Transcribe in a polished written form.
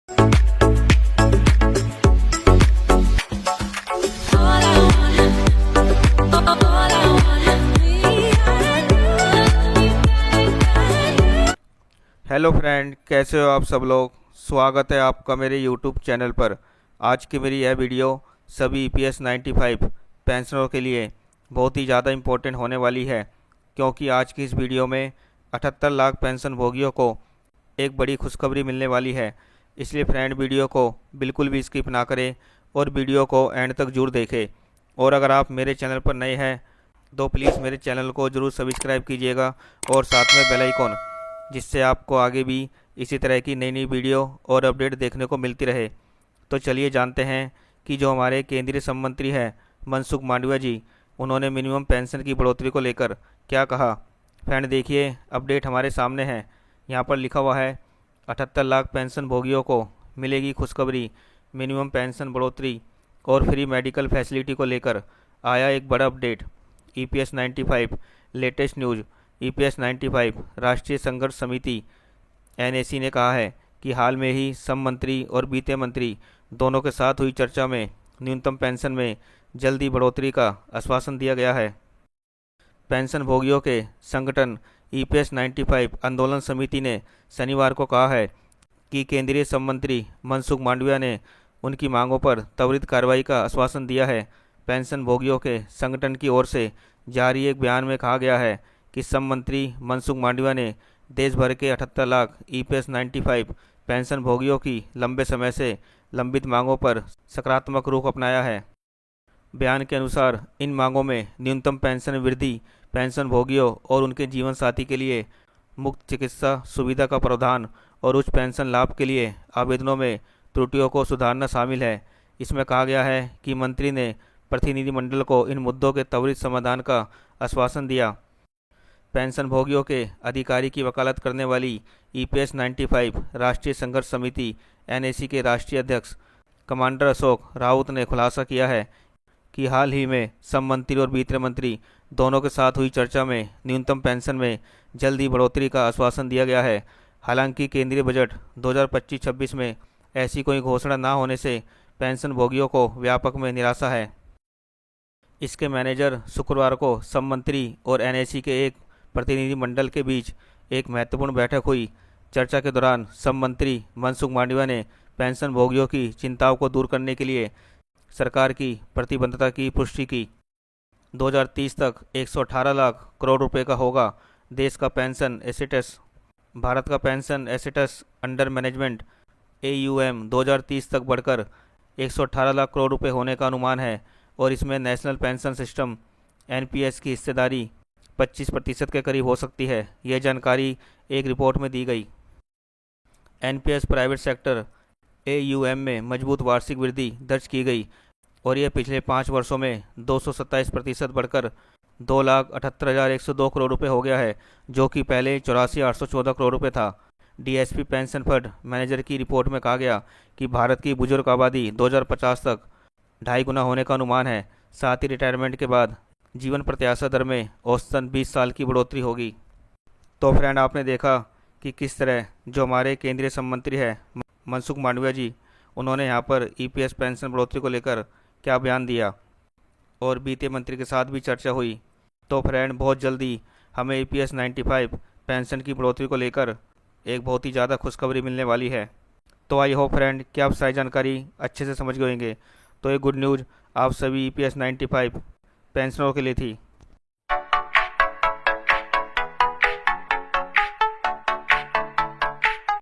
Hello friend, कैसे हो आप सब लोग। स्वागत है आपका मेरे यूट्यूब चैनल पर। आज की मेरी यह वीडियो सभी EPS 95 पेंशनरों के लिए बहुत ही ज़्यादा इम्पोर्टेंट होने वाली है, क्योंकि आज की इस वीडियो में 78 लाख पेंशन भोगियों को एक बड़ी खुशखबरी मिलने वाली है। इसलिए फ्रेंड, वीडियो को बिल्कुल भी स्किप ना करें और वीडियो को एंड तक जरूर देखें। और अगर आप मेरे चैनल पर नए हैं तो प्लीज़ मेरे चैनल को ज़रूर सब्सक्राइब कीजिएगा और साथ में बेल आइकॉन, जिससे आपको आगे भी इसी तरह की नई नई वीडियो और अपडेट देखने को मिलती रहे। तो चलिए जानते हैं कि जो हमारे केंद्रीय श्रम मंत्री हैं मनसुख मांडविया जी, उन्होंने मिनिमम पेंशन की बढ़ोतरी को लेकर क्या कहा। फ्रेंड देखिए, अपडेट हमारे सामने है। यहाँ पर लिखा हुआ है 78 लाख पेंशन भोगियों को मिलेगी खुशखबरी। मिनिमम पेंशन बढ़ोतरी और फ्री मेडिकल फैसिलिटी को लेकर आया एक बड़ा update. EPS 95 latest news. EPS 95 राष्ट्रीय संघर्ष समिति NAC ने कहा है कि हाल में ही श्रम मंत्री और वित्त मंत्री दोनों के साथ हुई चर्चा में न्यूनतम पेंशन में जल्दी बढ़ोतरी का आश्वासन दिया गया है। पेंशन भोगियों के संगठन EPS 95 आंदोलन समिति ने शनिवार को कहा है कि केंद्रीय श्रम मंत्री मनसुख मांडविया ने उनकी मांगों पर त्वरित कार्रवाई का आश्वासन दिया है। पेंशन भोगियों के संगठन की ओर से जारी एक बयान में कहा गया है कि श्रम मंत्री मनसुख मांडविया ने देश भर के 78 लाख EPS 95 पेंशन भोगियों की लंबे समय से लंबित मांगों पर सकारात्मक रुख अपनाया है। बयान के अनुसार इन मांगों में न्यूनतम पेंशन वृद्धि, पेंशन भोगियों और उनके जीवन साथी के लिए मुफ्त चिकित्सा सुविधा का प्रावधान और उच्च पेंशन लाभ के लिए आवेदनों में त्रुटियों को सुधारना शामिल है। इसमें कहा गया है कि मंत्री ने प्रतिनिधिमंडल को इन मुद्दों के त्वरित समाधान का आश्वासन दिया। पेंशन भोगियों के अधिकारी की वकालत करने वाली EPS 95 राष्ट्रीय संघर्ष समिति NAC के राष्ट्रीय अध्यक्ष कमांडर अशोक राउत ने खुलासा किया है कि हाल ही में श्रम मंत्री और वित्त मंत्री दोनों के साथ हुई चर्चा में न्यूनतम पेंशन में जल्दी बढ़ोतरी का आश्वासन दिया गया है। हालांकि केंद्रीय बजट 2025-26 में ऐसी कोई घोषणा न होने से पेंशन भोगियों को व्यापक में निराशा है। इसके मैनेजर शुक्रवार को श्रम मंत्री और NAC के एक प्रतिनिधिमंडल के बीच एक महत्वपूर्ण बैठक हुई। चर्चा के दौरान श्रम मंत्री मनसुख मांडविया ने पेंशन भोगियों की चिंताओं को दूर करने के लिए सरकार की प्रतिबद्धता की पुष्टि की। 2030 तक 118 लाख करोड़ रुपए का होगा देश का पेंशन एसेट्स। भारत का pension assets under management AUM 2030 तक बढ़कर 118 लाख करोड़ रुपए होने का अनुमान है और इसमें नेशनल पेंशन सिस्टम NPS की हिस्सेदारी 25% के करीब हो सकती है। यह जानकारी एक रिपोर्ट में दी गई। NPS प्राइवेट सेक्टर AUM में मजबूत वार्षिक वृद्धि दर्ज की गई और यह पिछले 5 वर्षों में 227% बढ़कर 2,78,102 करोड़ रुपए हो गया है, जो कि पहले 84,814 करोड़ रुपए था। DSP पेंशन फंड मैनेजर की रिपोर्ट में कहा गया कि भारत की बुजुर्ग आबादी 2050 तक 2.5 गुना होने का अनुमान है। साथ ही रिटायरमेंट के बाद जीवन प्रत्याशा दर में औसतन 20 साल की बढ़ोतरी होगी। तो फ्रेंड, आपने देखा कि किस तरह जो हमारे केंद्रीय श्रम मंत्री है मनसुख मांडविया जी, उन्होंने यहाँ पर EPS पेंशन बढ़ोतरी को लेकर क्या बयान दिया और वित्त मंत्री के साथ भी चर्चा हुई। तो फ्रेंड, बहुत जल्दी हमें EPS 95 पेंशन की बढ़ोतरी को लेकर एक बहुत ही ज़्यादा खुशखबरी मिलने वाली है। तो आई होप फ्रेंड कि आप सारी जानकारी अच्छे से समझ गए होंगे। तो ये गुड न्यूज़ आप सभी EPS 95 पेंशनरों के लिए थी।